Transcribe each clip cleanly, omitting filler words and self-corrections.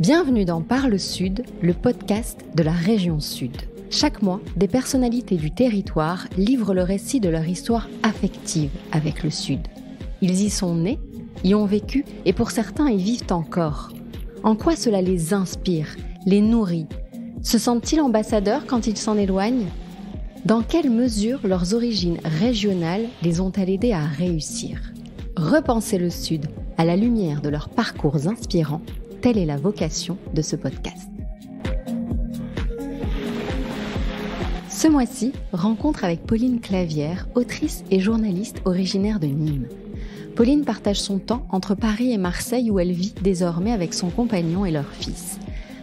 Bienvenue dans Parle Sud, le podcast de la région Sud. Chaque mois, des personnalités du territoire livrent le récit de leur histoire affective avec le Sud. Ils y sont nés, y ont vécu et pour certains y vivent encore. En quoi cela les inspire, les nourrit? Se sentent-ils ambassadeurs quand ils s'en éloignent? Dans quelle mesure leurs origines régionales les ont-elles aidés à réussir? Repenser le Sud à la lumière de leurs parcours inspirants, telle est la vocation de ce podcast. Ce mois-ci, rencontre avec Pauline Clavière, autrice et journaliste originaire de Nîmes. Pauline partage son temps entre Paris et Marseille où elle vit désormais avec son compagnon et leur fils.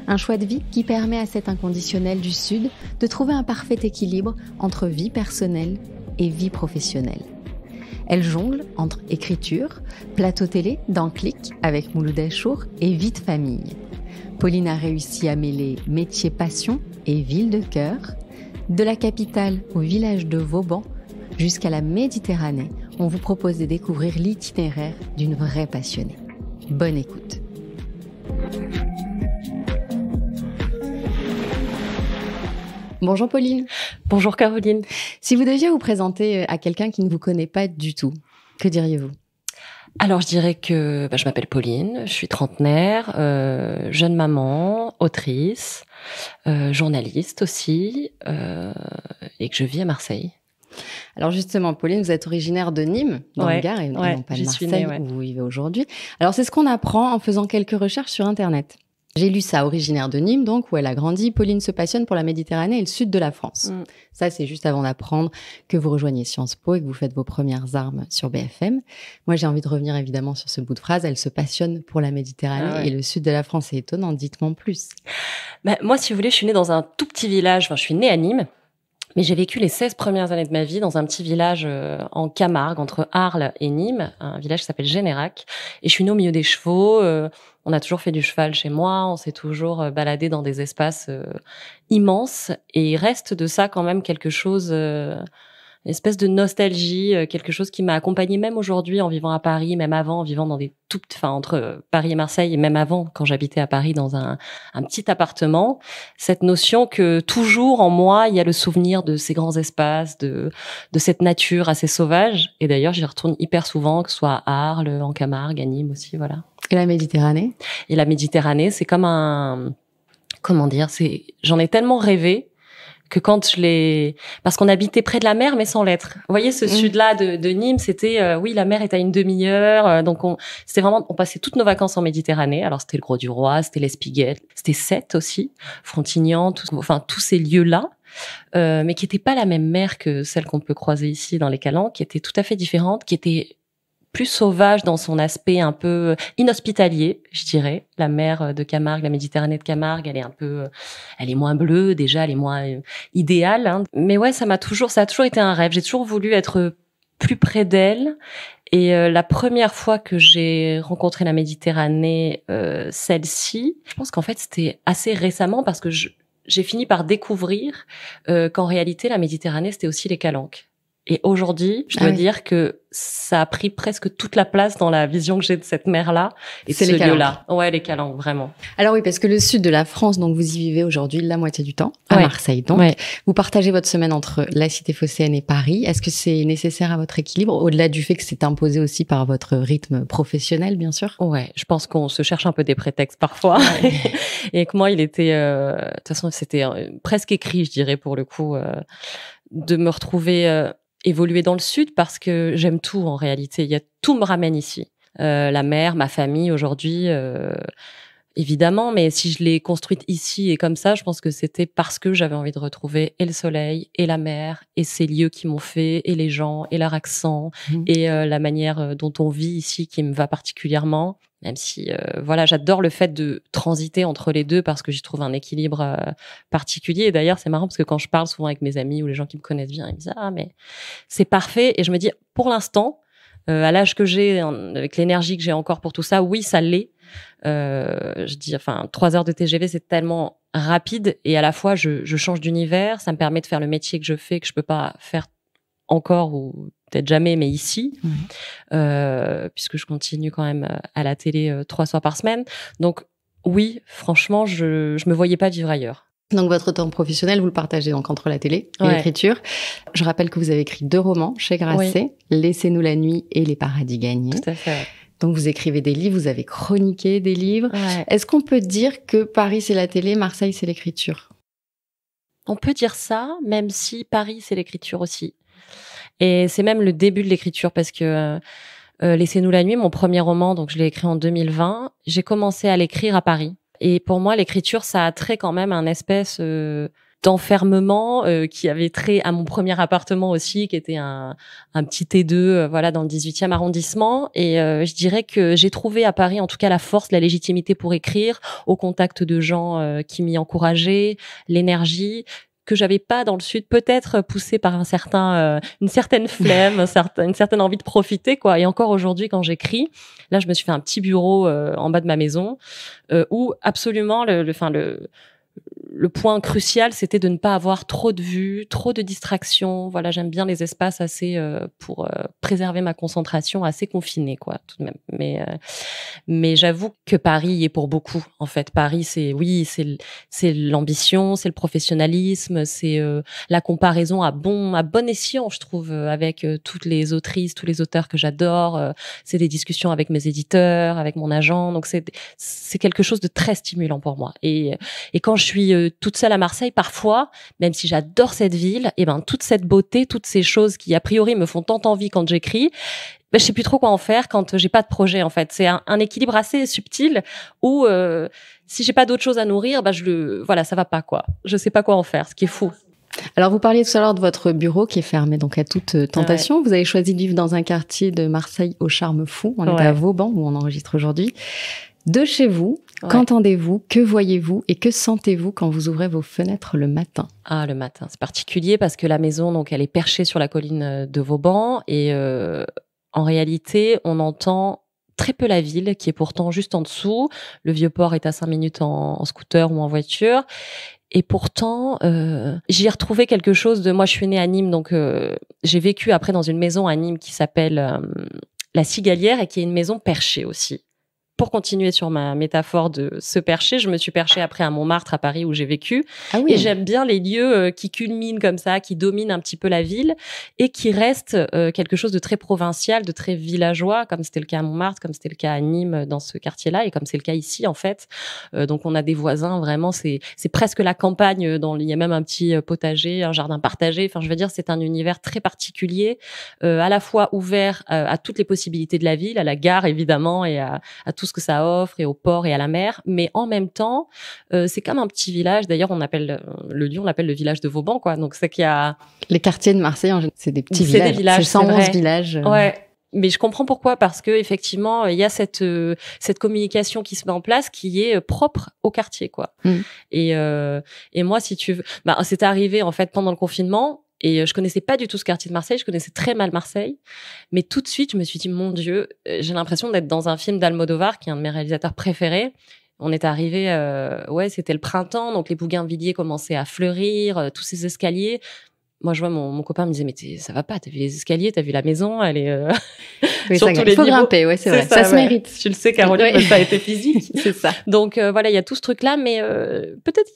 Un choix de vie qui permet à cet inconditionnel du Sud de trouver un parfait équilibre entre vie personnelle et vie professionnelle. Elle jongle entre écriture, plateau télé dans Clic avec Mouloud Achour et vie de famille. Pauline a réussi à mêler métier passion et ville de cœur, de la capitale au village de Vauban jusqu'à la Méditerranée. On vous propose de découvrir l'itinéraire d'une vraie passionnée. Bonne écoute. Bonjour Pauline. Bonjour Caroline. Si vous deviez vous présenter à quelqu'un qui ne vous connaît pas du tout, que diriez-vous? Alors je dirais que je m'appelle Pauline, je suis trentenaire, jeune maman, autrice, journaliste aussi, et que je vis à Marseille. Alors justement, Pauline, vous êtes originaire de Nîmes, dans le Gard, et non pas de Marseille, où vous vivez aujourd'hui. Alors c'est ce qu'on apprend en faisant quelques recherches sur Internet. J'ai lu ça, originaire de Nîmes, donc, où elle a grandi. Pauline se passionne pour la Méditerranée et le sud de la France. Ça, c'est juste avant d'apprendre que vous rejoignez Sciences Po et que vous faites vos premières armes sur BFM. Moi, j'ai envie de revenir évidemment sur ce bout de phrase. Elle se passionne pour la Méditerranée et le sud de la France. C'est étonnant, dites-moi en plus. Moi, si vous voulez, je suis née dans un tout petit village. Enfin, je suis née à Nîmes. Mais j'ai vécu les 16 premières années de ma vie dans un petit village en Camargue, entre Arles et Nîmes, un village qui s'appelle Générac. Et je suis née au milieu des chevaux. On a toujours fait du cheval chez moi. On s'est toujours baladé dans des espaces immenses. Et il reste de ça quand même quelque chose, une espèce de nostalgie, quelque chose qui m'a accompagnée même aujourd'hui en vivant à Paris, même avant en vivant dans des entre Paris et Marseille, et même avant quand j'habitais à Paris dans un petit appartement. Cette notion que toujours en moi il y a le souvenir de ces grands espaces, de cette nature assez sauvage. Et d'ailleurs j'y retourne hyper souvent, que ce soit à Arles, en Camargue, à Nîmes aussi, voilà. Et la Méditerranée? Et la Méditerranée, c'est comme j'en ai tellement rêvé que quand parce qu'on habitait près de la mer mais sans l'être. Vous voyez ce sud-là de Nîmes, c'était oui, la mer est à une demi-heure, donc c'était vraiment, on passait toutes nos vacances en Méditerranée. Alors c'était le Grau-du-Roi, c'était l'Espiguette, c'était Sète aussi, Frontignan, tous ces lieux-là, mais qui étaient pas la même mer que celle qu'on peut croiser ici dans les Calanques, qui étaient tout à fait différentes, qui étaient plus sauvage dans son aspect un peu inhospitalier, je dirais. La mer de Camargue, la Méditerranée de Camargue, elle est moins bleue déjà, elle est moins idéale. Hein. Mais ouais, ça a toujours été un rêve. J'ai toujours voulu être plus près d'elle. Et la première fois que j'ai rencontré la Méditerranée, celle-ci, je pense qu'en fait c'était assez récemment parce que j'ai fini par découvrir qu'en réalité la Méditerranée c'était aussi les Calanques. Et aujourd'hui, je dois dire que ça a pris presque toute la place dans la vision que j'ai de cette mer-là et de ce lieu-là. Ouais, les Calanques, vraiment. Alors oui, parce que le sud de la France, donc vous y vivez aujourd'hui la moitié du temps, à Marseille donc. Vous partagez votre semaine entre la cité phocéenne et Paris. Est-ce que c'est nécessaire à votre équilibre, au-delà du fait que c'est imposé aussi par votre rythme professionnel, bien sûr? Ouais, je pense qu'on se cherche un peu des prétextes parfois. Et que moi, il était... de toute façon, c'était presque écrit, je dirais, pour le coup, de me retrouver... évoluer dans le sud parce que j'aime tout en réalité. Tout me ramène ici. La mer, ma famille aujourd'hui, évidemment, mais si je l'ai construite ici et comme ça, je pense que c'était parce que j'avais envie de retrouver et le soleil et la mer et ces lieux qui m'ont fait et les gens et leur accent et la manière dont on vit ici qui me va particulièrement. Même si, j'adore le fait de transiter entre les deux parce que j'y trouve un équilibre particulier. Et d'ailleurs, c'est marrant parce que quand je parle souvent avec mes amis ou les gens qui me connaissent bien, ils me disent « Ah, mais c'est parfait ». Et je me dis, pour l'instant, à l'âge que j'ai, avec l'énergie que j'ai encore pour tout ça, oui, ça l'est. 3 heures de TGV, c'est tellement rapide. Et à la fois, je change d'univers. Ça me permet de faire le métier que je fais, que je peux pas faire encore ou peut-être jamais, mais ici, puisque je continue quand même à la télé 3 soirs par semaine. Donc, Oui, franchement, je me voyais pas vivre ailleurs. Donc, votre temps professionnel, vous le partagez donc entre la télé et l'écriture. Je rappelle que vous avez écrit 2 romans chez Grasset, Laissez-nous la nuit et Les paradis gagnés. Tout à fait. Donc, vous écrivez des livres, vous avez chroniqué des livres. Ouais. Est-ce qu'on peut dire que Paris, c'est la télé, Marseille, c'est l'écriture? On peut dire ça, même si Paris, c'est l'écriture aussi. Et c'est même le début de l'écriture parce que Laissez-nous la nuit, mon premier roman, donc je l'ai écrit en 2020, j'ai commencé à l'écrire à Paris. Et pour moi, l'écriture, ça a trait quand même à un espèce d'enfermement qui avait trait à mon premier appartement aussi, qui était un petit T2 voilà, dans le 18e arrondissement. Et je dirais que j'ai trouvé à Paris, en tout cas, la force, la légitimité pour écrire, au contact de gens qui m'y encourageaient, l'énergie que j'avais pas dans le sud, peut-être poussée par une certaine flemme, une certaine envie de profiter, quoi. Et encore aujourd'hui, quand j'écris, là, je me suis fait un petit bureau en bas de ma maison où absolument le point crucial, c'était de ne pas avoir trop de vues, trop de distractions. Voilà, j'aime bien les espaces assez pour préserver ma concentration, assez confinés, quoi, tout de même. Mais j'avoue que Paris y est pour beaucoup. En fait, Paris, c'est l'ambition, c'est le professionnalisme, c'est la comparaison à bon escient, je trouve, avec toutes les autrices, tous les auteurs que j'adore. C'est des discussions avec mes éditeurs, avec mon agent. Donc c'est quelque chose de très stimulant pour moi. Et quand je suis toute seule à Marseille, parfois, même si j'adore cette ville, et ben toute cette beauté, toutes ces choses qui a priori me font tant envie quand j'écris, ben je sais plus trop quoi en faire quand j'ai pas de projet en fait. C'est un équilibre assez subtil où si j'ai pas d'autre chose à nourrir, ben voilà, ça va pas quoi. Je sais pas quoi en faire, ce qui est fou. Alors, vous parliez tout à l'heure de votre bureau qui est fermé donc à toute tentation. Ouais. Vous avez choisi de vivre dans un quartier de Marseille au charme fou. On est à Vauban où on enregistre aujourd'hui. De chez vous, qu'entendez-vous, que voyez-vous et que sentez-vous quand vous ouvrez vos fenêtres le matin? Ah, le matin, c'est particulier parce que la maison, donc, elle est perchée sur la colline de Vauban et en réalité, on entend très peu la ville qui est pourtant juste en dessous. Le Vieux-Port est à 5 minutes en scooter ou en voiture. Et pourtant, j'y ai retrouvé quelque chose de... Moi, je suis née à Nîmes, donc j'ai vécu après dans une maison à Nîmes qui s'appelle La Cigalière et qui est une maison perchée aussi. Pour continuer sur ma métaphore de se percher, je me suis perchée après à Montmartre, à Paris, où j'ai vécu. Ah oui. Et j'aime bien les lieux qui culminent comme ça, qui dominent un petit peu la ville et qui restent quelque chose de très provincial, de très villageois, comme c'était le cas à Montmartre, comme c'était le cas à Nîmes dans ce quartier-là et comme c'est le cas ici, en fait. Donc, on a des voisins, vraiment, c'est presque la campagne. Il y a même un petit potager, un jardin partagé. Enfin, je veux dire, c'est un univers très particulier, à la fois ouvert à toutes les possibilités de la ville, à la gare, évidemment, et à tout ce que ça offre et au port et à la mer, mais en même temps, c'est comme un petit village. D'ailleurs, on appelle le lieu, on l'appelle le village de Vauban, quoi. Donc c'est qu'il y a les quartiers de Marseille, c'est des petits villages. C'est des villages, c'est 111 villages. Ouais. Mais je comprends pourquoi, parce que effectivement, il y a cette communication qui se met en place, qui est propre au quartier, quoi. Et moi, si tu veux, c'est arrivé en fait pendant le confinement. Et je connaissais pas du tout ce quartier de Marseille, je connaissais très mal Marseille. Mais tout de suite, je me suis dit, mon Dieu, j'ai l'impression d'être dans un film d'Almodovar, qui est un de mes réalisateurs préférés. On est arrivé, c'était le printemps, donc les bougainvilliers commençaient à fleurir, tous ces escaliers. Moi, je vois mon copain me disait, mais ça va pas, t'as vu les escaliers, t'as vu la maison, elle est oui, sur tous les niveaux. Il faut grimper, ouais, c'est vrai. Ça se mérite. Tu le sais, Caroline, ça a été physique. C'est ça. Donc voilà, il y a tout ce truc-là, mais peut-être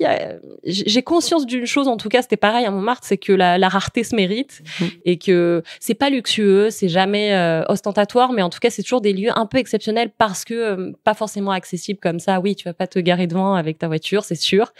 j'ai conscience d'une chose, en tout cas, c'était pareil à Montmartre, c'est que la rareté se mérite et que c'est pas luxueux, c'est jamais ostentatoire, mais en tout cas, c'est toujours des lieux un peu exceptionnels parce que pas forcément accessibles comme ça. Oui, tu vas pas te garer devant avec ta voiture, c'est sûr.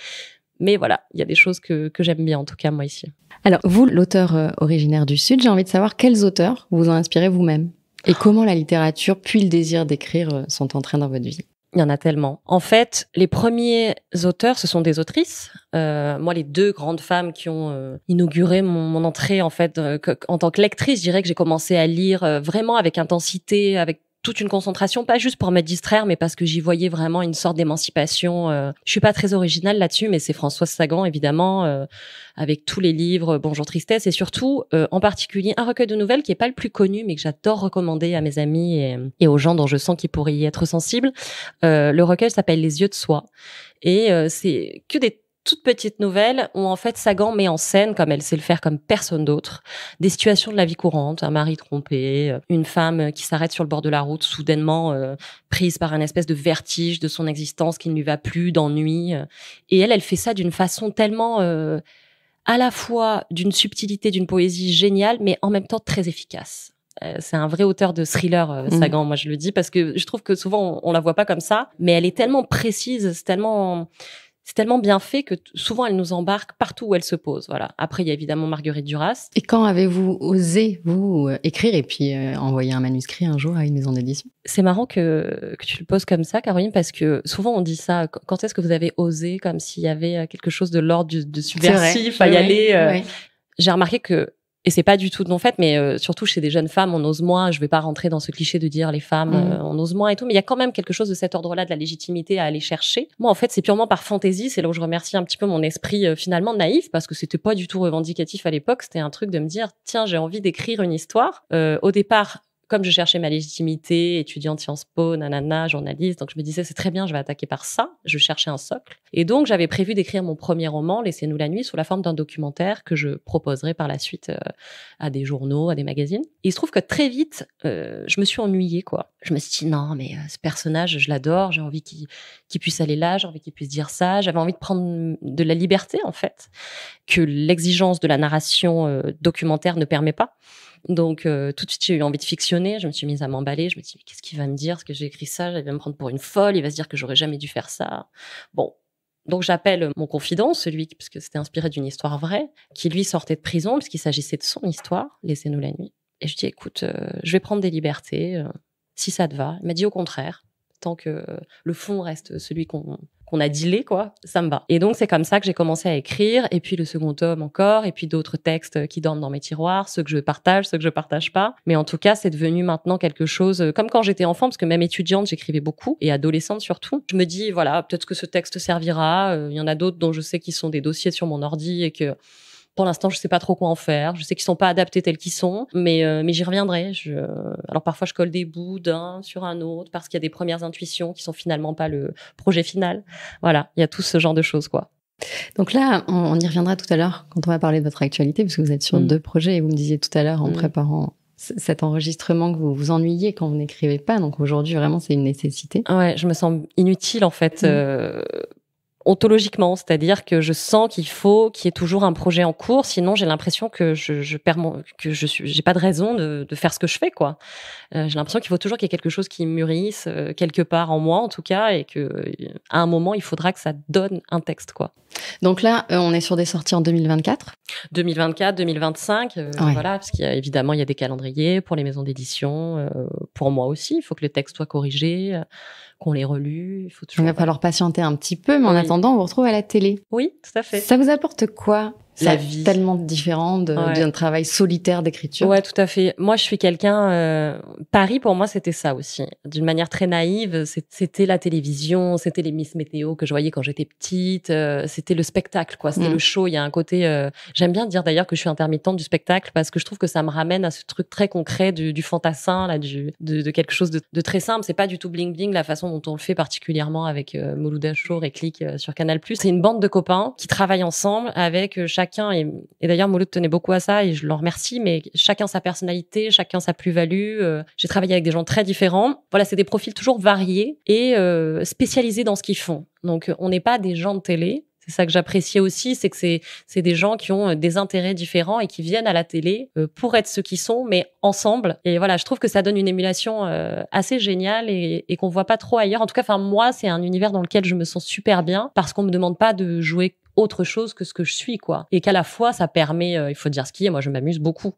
Mais voilà, il y a des choses que j'aime bien, en tout cas, moi, ici. Alors, vous, l'auteur originaire du Sud, j'ai envie de savoir quels auteurs vous en inspirez vous-même et comment la littérature puis le désir d'écrire sont entrés dans votre vie. Il y en a tellement. En fait, les premiers auteurs, ce sont des autrices. Moi, les 2 grandes femmes qui ont inauguré mon entrée, en fait, en tant que lectrice, je dirais que j'ai commencé à lire vraiment avec intensité, avec toute une concentration, pas juste pour me distraire, mais parce que j'y voyais vraiment une sorte d'émancipation. Je suis pas très originale là-dessus, mais c'est Françoise Sagan, évidemment, avec tous les livres Bonjour Tristesse, et surtout, en particulier, un recueil de nouvelles qui est pas le plus connu, mais que j'adore recommander à mes amis et aux gens dont je sens qu'ils pourraient y être sensibles. Le recueil s'appelle Les yeux de soie, et c'est que des toute petite nouvelle où en fait Sagan met en scène, comme elle sait le faire comme personne d'autre, des situations de la vie courante, un mari trompé, une femme qui s'arrête sur le bord de la route soudainement prise par un espèce de vertige de son existence qui ne lui va plus, d'ennui. Et elle fait ça d'une façon tellement à la fois d'une subtilité, d'une poésie géniale, mais en même temps très efficace. C'est un vrai auteur de thriller, Sagan, moi je le dis, parce que je trouve que souvent on la voit pas comme ça, mais elle est tellement précise, c'est tellement bien fait que souvent elle nous embarque partout où elle se pose. Voilà. Après, il y a évidemment Marguerite Duras. Et quand avez-vous osé, vous, écrire et puis envoyer un manuscrit un jour à une maison d'édition? C'est marrant que tu le poses comme ça, Caroline, parce que souvent on dit ça. Quand est-ce que vous avez osé, comme s'il y avait quelque chose de l'ordre de subversif à y aller J'ai remarqué que, et c'est pas du tout de mon fait, mais surtout chez des jeunes femmes, on ose moins. Je vais pas rentrer dans ce cliché de dire les femmes, on ose moins et tout, mais il y a quand même quelque chose de cet ordre-là, de la légitimité à aller chercher. Moi, en fait, c'est purement par fantaisie. C'est là où je remercie un petit peu mon esprit finalement naïf, parce que c'était pas du tout revendicatif à l'époque. C'était un truc de me dire, tiens, j'ai envie d'écrire une histoire. Au départ, comme je cherchais ma légitimité, étudiante Sciences Po, nanana, journaliste, donc je me disais, c'est très bien, je vais attaquer par ça. Je cherchais un socle. Et donc, j'avais prévu d'écrire mon premier roman, Laissez-nous la nuit, sous la forme d'un documentaire que je proposerai par la suite à des journaux, à des magazines. Et il se trouve que très vite, je me suis ennuyée, quoi. Je me suis dit, non, mais ce personnage, je l'adore, j'ai envie qu'il puisse aller là, j'ai envie qu'il puisse dire ça, j'avais envie de prendre de la liberté, en fait, que l'exigence de la narration documentaire ne permet pas. Donc, tout de suite, j'ai eu envie de fictionner. Je me suis mise à m'emballer. Je me suis dit, mais qu'est-ce qu'il va me dire? Parce que j'ai écrit ça, il va me prendre pour une folle. Il va se dire que j'aurais jamais dû faire ça. Bon. Donc, j'appelle mon confident, parce que c'était inspiré d'une histoire vraie, qui lui sortait de prison, puisqu'il s'agissait de son histoire, Laissez-nous la nuit. Et je dis, écoute, je vais prendre des libertés, si ça te va. Il m'a dit, au contraire, tant que le fond reste celui qu'on a dealé, quoi, ça me va. Et donc, c'est comme ça que j'ai commencé à écrire. Et puis, le second tome encore. Et puis, d'autres textes qui dorment dans mes tiroirs. Ceux que je partage, ceux que je partage pas. Mais en tout cas, c'est devenu maintenant quelque chose, comme quand j'étais enfant, parce que même étudiante, j'écrivais beaucoup. Et adolescente surtout. Je me dis, voilà, peut-être que ce texte servira. Il y en a d'autres dont je sais qu'ils sont des dossiers sur mon ordi et que pour l'instant, je sais pas trop quoi en faire. Je sais qu'ils sont pas adaptés tels qu'ils sont, mais j'y reviendrai. Alors parfois, je colle des bouts d'un sur un autre parce qu'il y a des premières intuitions qui sont finalement pas le projet final. Voilà, il y a tout ce genre de choses, quoi. Donc là, on y reviendra tout à l'heure quand on va parler de votre actualité, parce que vous êtes sur 2 projets et vous me disiez tout à l'heure en préparant cet enregistrement que vous vous ennuyiez quand vous n'écrivez pas. Donc aujourd'hui, vraiment, c'est une nécessité. Ouais, je me sens inutile en fait. Ontologiquement, c'est-à-dire que je sens qu'il faut qu'il y ait toujours un projet en cours, sinon j'ai l'impression que j'ai pas de raison de faire ce que je fais, quoi. J'ai l'impression qu'il faut toujours qu'il y ait quelque chose qui mûrisse quelque part en moi, en tout cas, et que à un moment il faudra que ça donne un texte, quoi. Donc là, on est sur des sorties en 2024. 2024, 2025, voilà, parce qu'il y a des calendriers pour les maisons d'édition, pour moi aussi, il faut que le texte soit corrigé, qu'on les relue. Il va falloir patienter un petit peu, mais en attendant, on vous retrouve à la télé. Oui, tout à fait. Ça vous apporte quoi? La vie. Tellement différent d'un travail solitaire d'écriture. Ouais, tout à fait. Moi, je suis quelqu'un... Paris, pour moi, c'était ça aussi. D'une manière très naïve, c'était la télévision, c'était les Miss Météo que je voyais quand j'étais petite, c'était le spectacle, quoi. C'était le show. Il y a un côté... J'aime bien dire d'ailleurs que je suis intermittente du spectacle parce que je trouve que ça me ramène à ce truc très concret du fantassin, là, de quelque chose de très simple. C'est pas du tout bling-bling la façon dont on le fait particulièrement avec Mouloud Achour et Click sur Canal+. C'est une bande de copains qui travaillent ensemble avec chacun, et d'ailleurs Mouloud tenait beaucoup à ça et je l'en remercie, mais chacun sa personnalité, chacun sa plus-value. J'ai travaillé avec des gens très différents. Voilà, c'est des profils toujours variés et spécialisés dans ce qu'ils font. Donc on n'est pas des gens de télé. C'est ça que j'appréciais aussi, c'est que c'est des gens qui ont des intérêts différents et qui viennent à la télé pour être ceux qui sont, mais ensemble. Et voilà, je trouve que ça donne une émulation assez géniale et qu'on voit pas trop ailleurs. En tout cas, enfin moi, c'est un univers dans lequel je me sens super bien parce qu'on me demande pas de jouer autre chose que ce que je suis, quoi. Et qu'à la fois, ça permet, il faut dire ce qui est, moi, je m'amuse beaucoup.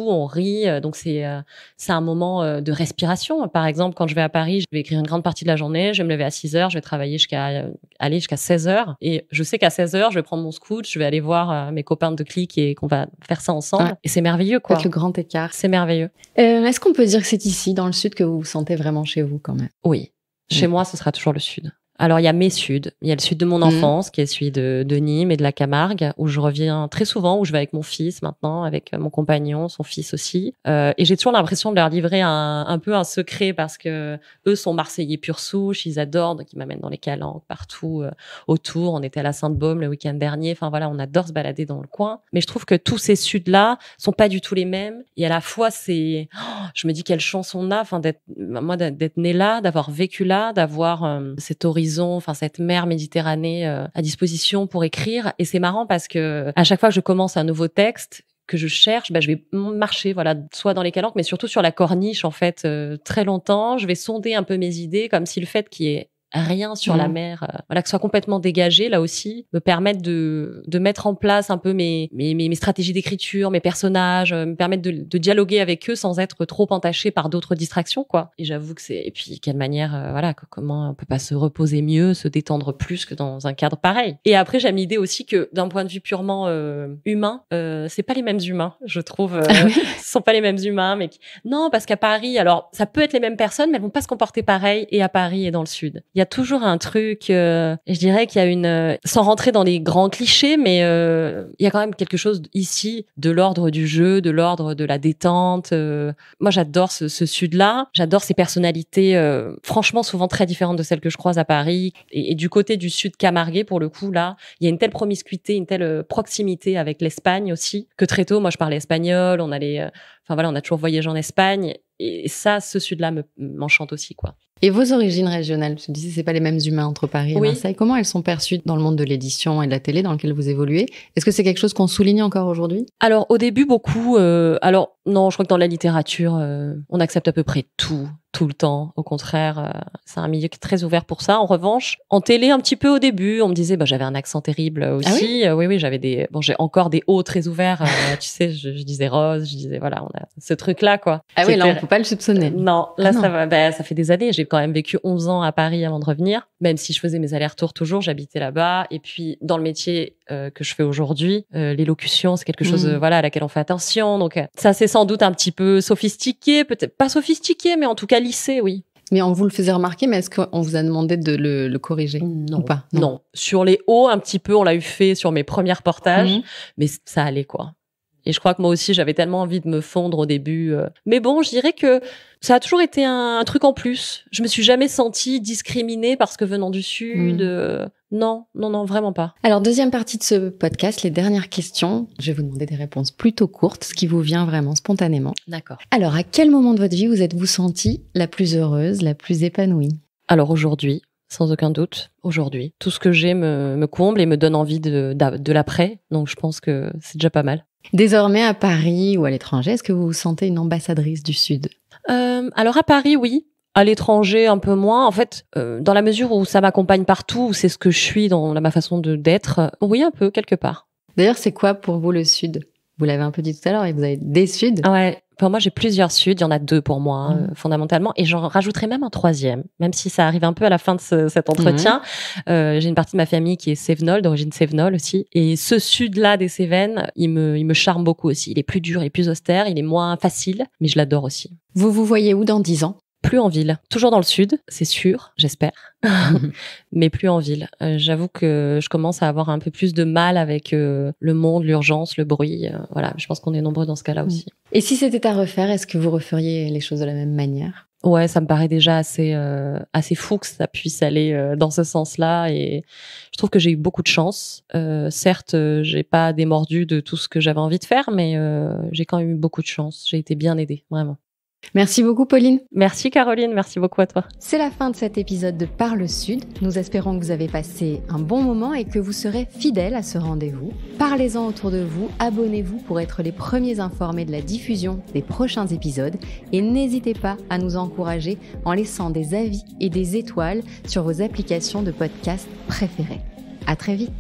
on rit, donc c'est un moment de respiration. Par exemple, quand je vais à Paris, je vais écrire une grande partie de la journée, je vais me lever à 6h, je vais travailler jusqu'à 16h. Et je sais qu'à 16h, je vais prendre mon scoot, je vais aller voir mes copains de Click et qu'on va faire ça ensemble. Ouais. Et c'est merveilleux, quoi. Faites le grand écart. C'est merveilleux. Est-ce qu'on peut dire que c'est ici, dans le Sud, que vous vous sentez vraiment chez vous, quand même? Oui. Chez moi, ce sera toujours le Sud. Alors, il y a mes suds. Il y a le sud de mon enfance, qui est celui de Nîmes et de la Camargue, où je reviens très souvent, où je vais avec mon fils maintenant, avec mon compagnon, son fils aussi. Et j'ai toujours l'impression de leur livrer un peu un secret, parce que eux sont Marseillais pure souche, ils adorent, donc ils m'amènent dans les calanques partout autour. On était à la Sainte-Baume le week-end dernier. Enfin voilà, on adore se balader dans le coin. Mais je trouve que tous ces suds-là sont pas du tout les mêmes. Et à la fois, je me dis quelle chance on a, enfin d'être née là, d'avoir vécu là, d'avoir cet horizon, enfin cette mer Méditerranée à disposition pour écrire. Et c'est marrant parce que à chaque fois que je commence un nouveau texte que je cherche, je vais marcher, voilà, soit dans les calanques, mais surtout sur la corniche en fait, très longtemps. Je vais sonder un peu mes idées, comme si le fait qu'il y ait rien sur la mer, voilà, que ce soit complètement dégagé, là aussi, me permettre de mettre en place un peu mes stratégies d'écriture, mes personnages, me permettre de dialoguer avec eux sans être trop entaché par d'autres distractions, quoi. Et j'avoue que et puis, quelle manière, voilà, comment on peut pas se reposer mieux, se détendre plus que dans un cadre pareil. Et après, j'ai l'idée aussi que, d'un point de vue purement humain, c'est pas les mêmes humains, je trouve. Ce sont pas les mêmes humains, mais non, parce qu'à Paris, alors, ça peut être les mêmes personnes, mais elles vont pas se comporter pareil, et à Paris et dans le Sud. Il y a toujours un truc, je dirais qu'il y a sans rentrer dans les grands clichés, mais il y a quand même quelque chose ici de l'ordre du jeu, de l'ordre de la détente. Moi, j'adore ce Sud-là. J'adore ces personnalités, franchement, souvent très différentes de celles que je croise à Paris. Et du côté du Sud camarguais, pour le coup, là, il y a une telle promiscuité, une telle proximité avec l'Espagne aussi, que très tôt, moi, je parlais espagnol, on a toujours voyagé en Espagne. Et ça, ce Sud-là m'enchante aussi, quoi. Et vos origines régionales, je disais, c'est pas les mêmes humains entre Paris et Marseille. Comment elles sont perçues dans le monde de l'édition et de la télé dans lequel vous évoluez? Est-ce que c'est quelque chose qu'on souligne encore aujourd'hui? Alors, au début, beaucoup. Alors, non, je crois que dans la littérature, on accepte à peu près tout le temps. Au contraire, c'est un milieu qui est très ouvert pour ça. En revanche, en télé, un petit peu au début, on me disait, j'avais un accent terrible aussi. Ah oui? Oui, j'avais j'ai encore des hauts très ouverts. Tu sais, je disais rose, je disais, voilà, on a ce truc-là, quoi. Ah oui, là, on peut pas le soupçonner. Non, là, ça va. Ça fait des années. J'ai quand même vécu 11 ans à Paris avant de revenir. Même si je faisais mes allers-retours toujours, j'habitais là-bas. Et puis, dans le métier que je fais aujourd'hui, l'élocution, c'est quelque chose, à laquelle on fait attention. Donc, ça, c'est sans doute un petit peu sophistiqué, peut-être pas sophistiqué, mais en tout cas lissé, oui. Mais on vous le faisait remarquer, mais est-ce qu'on vous a demandé de le corriger ou pas? Non. Sur les hauts, un petit peu, on l'a eu fait sur mes premiers reportages, mais ça allait, quoi. Et je crois que moi aussi, j'avais tellement envie de me fondre au début. Mais bon, je dirais que ça a toujours été un truc en plus. Je me suis jamais sentie discriminée parce que venant du Sud. Non, vraiment pas. Alors, deuxième partie de ce podcast, les dernières questions. Je vais vous demander des réponses plutôt courtes, ce qui vous vient vraiment spontanément. D'accord. Alors, à quel moment de votre vie vous êtes-vous sentie la plus heureuse, la plus épanouie? Alors, aujourd'hui. Sans aucun doute, aujourd'hui. Tout ce que j'ai me comble et me donne envie de l'après. Donc, je pense que c'est déjà pas mal. Désormais, à Paris ou à l'étranger, est-ce que vous vous sentez une ambassadrice du Sud? Alors, à Paris, oui. À l'étranger, un peu moins. En fait, dans la mesure où ça m'accompagne partout, où c'est ce que je suis dans ma façon d'être, oui, un peu, quelque part. D'ailleurs, c'est quoi pour vous le Sud? Vous l'avez un peu dit tout à l'heure, et vous avez des Suds. Ouais. Pour moi, j'ai plusieurs Suds. Il y en a 2 pour moi, fondamentalement. Et j'en rajouterai même un 3e, même si ça arrive un peu à la fin de cet entretien. J'ai une partie de ma famille qui est cévenole, d'origine cévenole aussi. Et ce Sud-là des Cévennes, il me charme beaucoup aussi. Il est plus dur et plus austère. Il est moins facile, mais je l'adore aussi. Vous vous voyez où dans 10 ans? Plus en ville. Toujours dans le Sud, c'est sûr, j'espère. Mais plus en ville. J'avoue que je commence à avoir un peu plus de mal avec le monde, l'urgence, le bruit. Voilà, je pense qu'on est nombreux dans ce cas-là aussi. Et si c'était à refaire, est-ce que vous referiez les choses de la même manière? Ouais, ça me paraît déjà assez fou que ça puisse aller dans ce sens-là. Et je trouve que j'ai eu beaucoup de chance. Certes, j'ai pas démordu de tout ce que j'avais envie de faire, mais j'ai quand même eu beaucoup de chance. J'ai été bien aidée, vraiment. Merci beaucoup, Pauline. Merci, Caroline. Merci beaucoup à toi. C'est la fin de cet épisode de Parle Sud. Nous espérons que vous avez passé un bon moment et que vous serez fidèles à ce rendez-vous. Parlez-en autour de vous, abonnez-vous pour être les premiers informés de la diffusion des prochains épisodes et n'hésitez pas à nous encourager en laissant des avis et des étoiles sur vos applications de podcast préférées. À très vite.